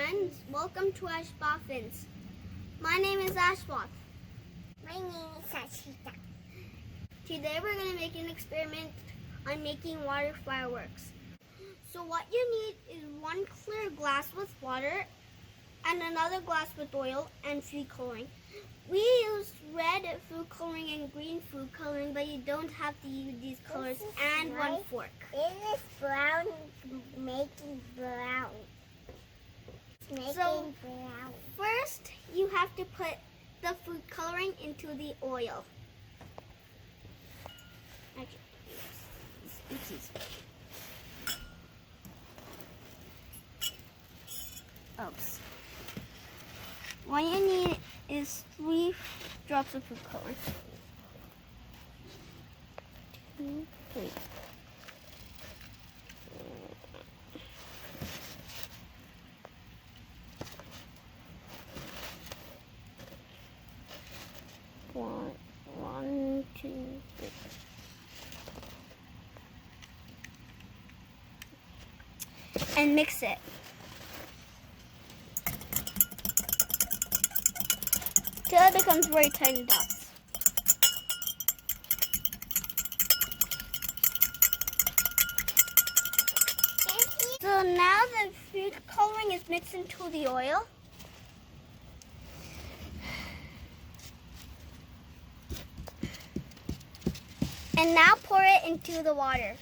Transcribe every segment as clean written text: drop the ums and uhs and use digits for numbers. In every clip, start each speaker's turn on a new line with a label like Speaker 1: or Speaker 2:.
Speaker 1: friends, welcome to Ash Boffins. My name is Ashboth.
Speaker 2: My name is Ashita.
Speaker 1: Today we're going to make an experiment on making water fireworks. So what you need is one clear glass with water and another glass with oil and food coloring. We used red food coloring and green food coloring, but you don't have to use these colors, and
Speaker 2: white.
Speaker 1: one fork.
Speaker 2: This is brown, making brown. It's
Speaker 1: So-
Speaker 2: making brown.
Speaker 1: First, you have to put the food coloring into the oil. Actually, it's easy. Oops. What you need is 3 drops of food coloring. 2, 3. One, 2, 3. And mix it. Till it becomes very tiny dots. So now the food coloring is mixed into the oil. And now pour it into the water.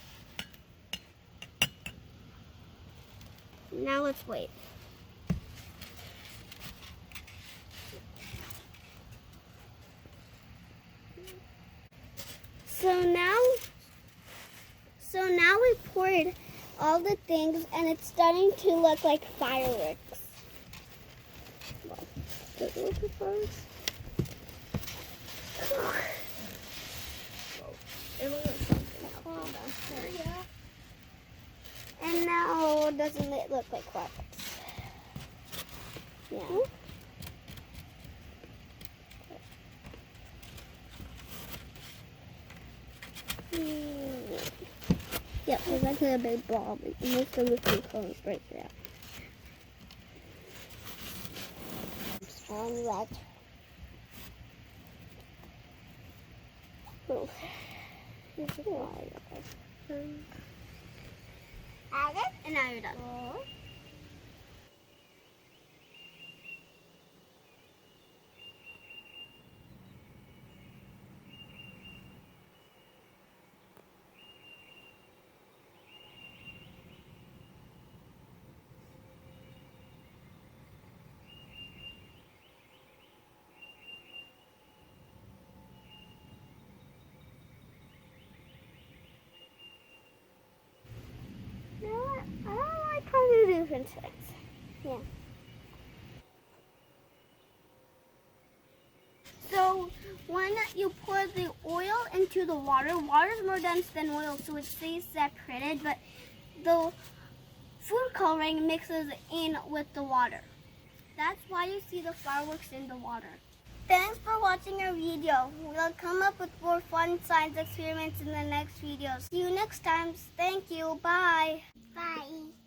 Speaker 1: Now let's wait. So now we poured all the things and it's starting to look like fireworks. Well, does it look like fireworks? It looks like something else down there, yeah. And now doesn't it look like fireworks? Yeah. Yep, there's actually a big ball. Most of the food coloring right there.
Speaker 2: And red.
Speaker 1: Oh. This is why.
Speaker 2: Add it.
Speaker 1: And now you're done. You know what? I don't like how to do different things. Yeah. So when you pour the oil into the water, water is more dense than oil, so it stays separated, but the food coloring mixes in with the water. That's why you see the fireworks in the water. Thanks for watching our video. We'll come up with more fun science experiments in the next videos. See you next time. Thank you. Bye.
Speaker 2: Bye.